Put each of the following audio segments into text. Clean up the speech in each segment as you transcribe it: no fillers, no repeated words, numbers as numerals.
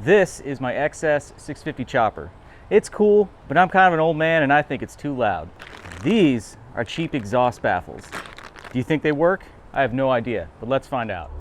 This is my XS650 chopper. It's cool, but I'm kind of an old man and I think it's too loud. These are cheap exhaust baffles. Do you think they work? I have no idea, but let's find out.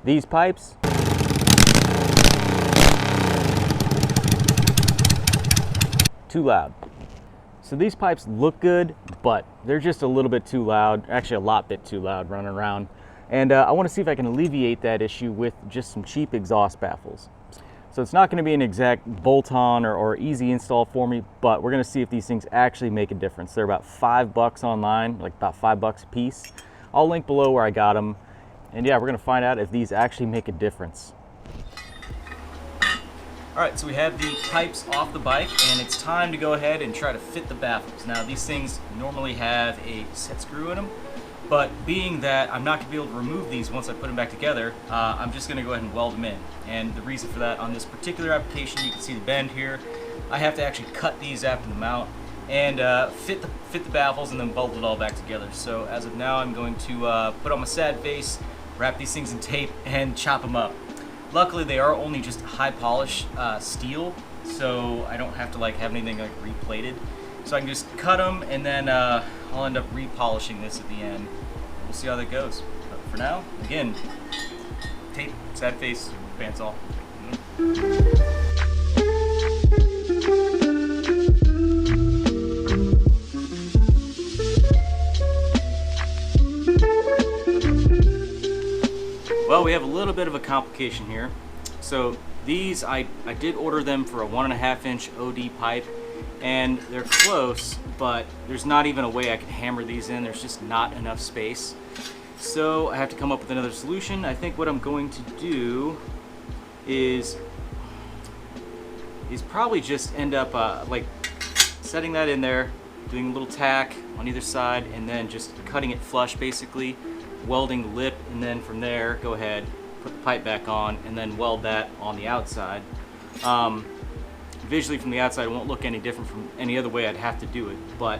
These pipes, too loud. So these pipes look good, but they're just a little bit too loud, actually a lot bit too loud running around. And I want to see if I can alleviate that issue with just some cheap exhaust baffles. So it's not going to be an exact bolt-on or easy install for me, but we're going to see if these things actually make a difference. They're about $5 online, like about $5 a piece. I'll link below where I got them. And yeah, we're gonna find out if these actually make a difference. All right, so we have the pipes off the bike and it's time to go ahead and try to fit the baffles. Now these things normally have a set screw in them, but being that I'm not gonna be able to remove these once I put them back together, I'm just gonna go ahead and weld them in. And the reason for that, on this particular application, you can see the bend here. I have to actually cut these after the mount and fit the baffles and then weld it all back together. So as of now, I'm going to put on my sad face, wrap these things in tape, and chop them up. Luckily, they are only just high polish steel, so I don't have to have anything replated. So I can just cut them, and then I'll end up repolishing this at the end. We'll see how that goes. But for now, again, tape, sad face, pants all. Well, we have a little bit of a complication here. So these, I did order them for a 1.5 inch OD pipe, and they're close, but there's not even a way I can hammer these in. There's just not enough space. So I have to come up with another solution. I think what I'm going to do is probably just end up setting that in there, doing a little tack on either side, and then just cutting it flush basically, welding the lip, and then from there go ahead, put the pipe back on, and then weld that on the outside. Visually from the outside, it won't look any different from any other way I'd have to do it, but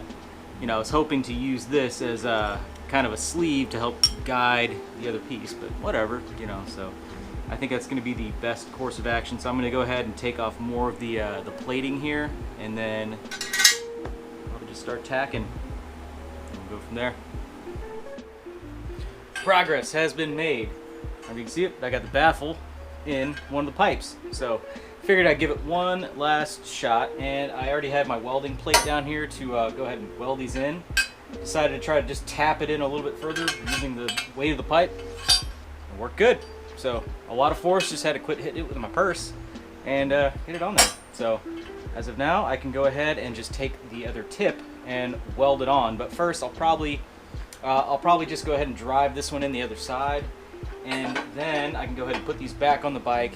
I was hoping to use this as a kind of a sleeve to help guide the other piece, but whatever, so I think that's going to be the best course of action. So I'm going to go ahead and take off more of the plating here, and then I'll just start tacking, and we'll go from there. Progress has been made. As you can see it, I got the baffle in one of the pipes. So figured I'd give it one last shot, and I already had my welding plate down here to go ahead and weld these in. Decided to try to just tap it in a little bit further using the weight of the pipe. It worked good. So a lot of force, just had to quit hitting it with my purse and get it on there. So as of now, I can go ahead and just take the other tip and weld it on. But first, I'll probably just go ahead and drive this one in the other side, and then I can go ahead and put these back on the bike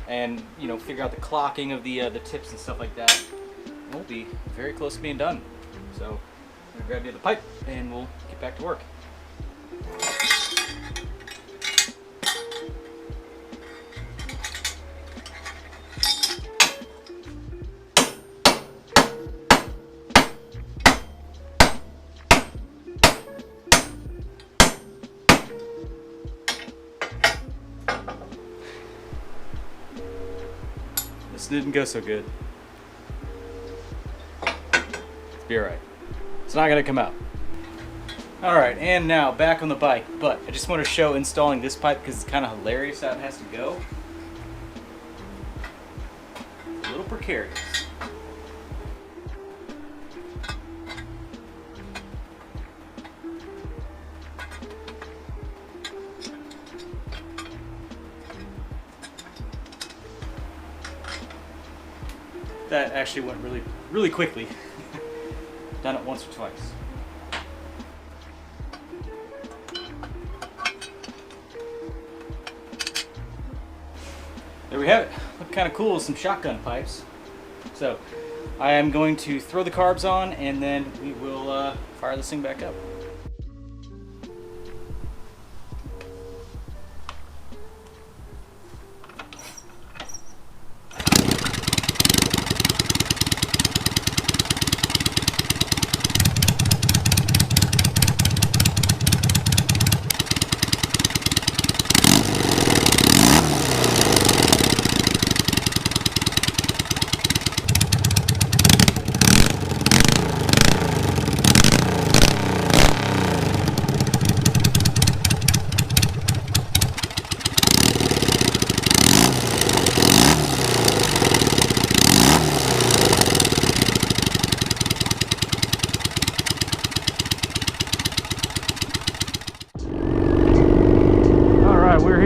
and figure out the clocking of the tips and stuff like that. We'll be very close to being done. So I'm gonna grab the other pipe and we'll get back to work. This didn't go so good. It's be alright. It's not gonna come out. Alright, and now back on the bike, but I just want to show installing this pipe because it's kind of hilarious how it has to go. A little precarious. that actually went really quickly. Done it once or twice. There we have it. Look kind of cool with some shotgun pipes. So I am going to throw the carbs on and then we will fire this thing back up.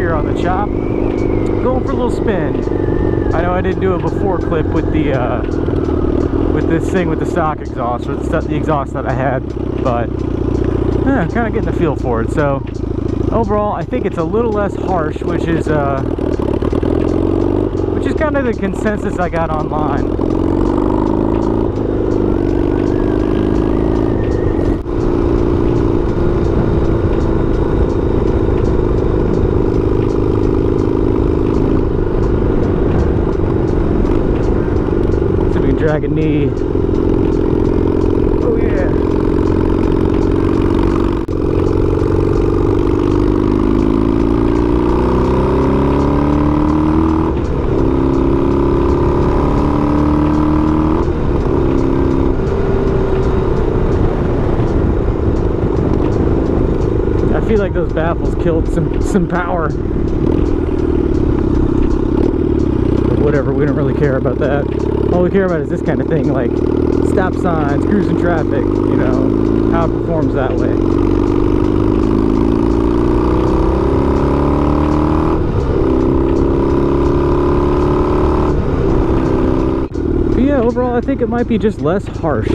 On the chop, going for a little spin. I know I didn't do a before clip with the with this thing with the stock exhaust or the exhaust that I had, but kind of getting the feel for it. So overall, I think it's a little less harsh, which is kind of the consensus I got online. Drag a knee. Oh yeah. I feel like those baffles killed some power. But whatever, we don't really care about that. All we care about is this kind of thing, like stop signs, cruising traffic, you know, how it performs that way. But yeah, overall I think it might be just less harsh.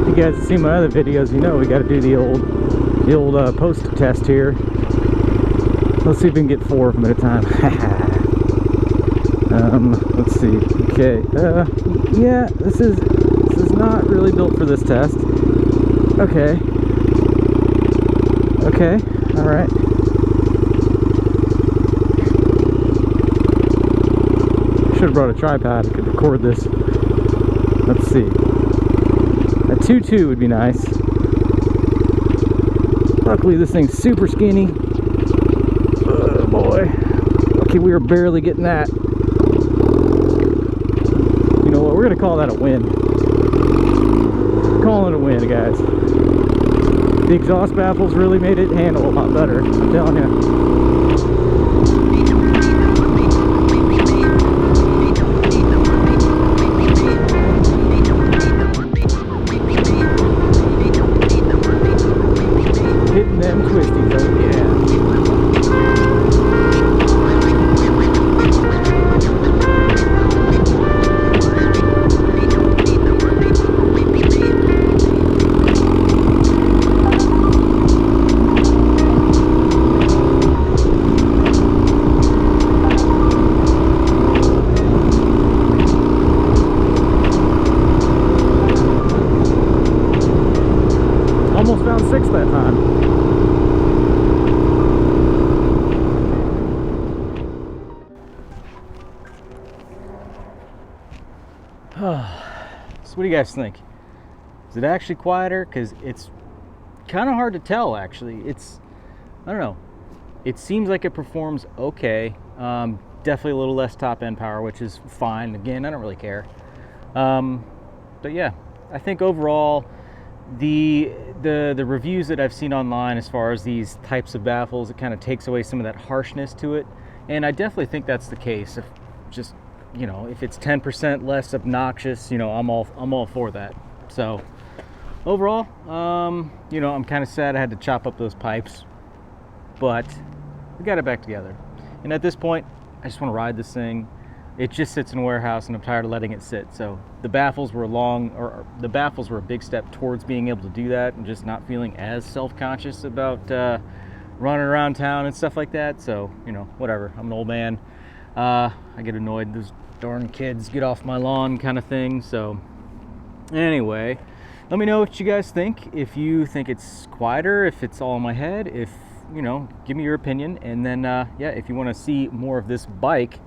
You guys have seen my other videos, you know we got to do the old post test here. Let's see if we can get 4 of them at a time. Let's see. Okay, yeah, this is not really built for this test. Okay, all right. Should have brought a tripod. I could record this. Let's see. A 2.2 would be nice. Luckily this thing's super skinny. Oh boy. Okay, we were barely getting that. You know what, we're gonna call that a win. Calling it a win, guys. The exhaust baffles really made it handle a lot better, I'm telling you. Almost found 6 that time. So what do you guys think? Is it actually quieter? Because it's kind of hard to tell, actually. I don't know. It seems like it performs okay. Definitely a little less top end power, which is fine. Again, I don't really care. But yeah, I think overall, the reviews that I've seen online as far as these types of baffles, it kind of takes away some of that harshness to it, and I definitely think that's the case. If just, you know, if it's 10% less obnoxious, you know, I'm all for that. So overall, you know, I'm kind of sad I had to chop up those pipes, but we got it back together. And at this point, I just want to ride this thing. It just sits in a warehouse, and I'm tired of letting it sit. So the baffles were the baffles were a big step towards being able to do that, and just not feeling as self-conscious about running around town and stuff like that. So, you know, whatever. I'm an old man. I get annoyed. Those darn kids get off my lawn, kind of thing. So anyway, let me know what you guys think. If you think it's quieter, if it's all in my head, if, you know, give me your opinion. And then, yeah, if you want to see more of this bike,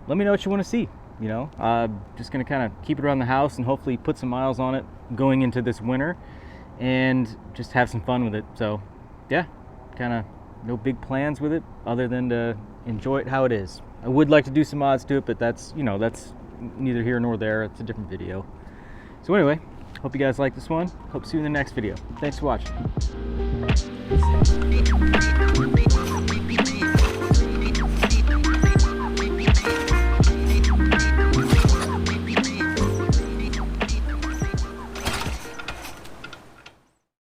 let me know what you want to see. You know, just going to kind of keep it around the house and hopefully put some miles on it going into this winter and just have some fun with it. So, yeah, kind of no big plans with it other than to enjoy it how it is. I would like to do some mods to it, but that's, you know, that's neither here nor there. It's a different video. So anyway, hope you guys like this one. Hope to see you in the next video. Thanks for watching.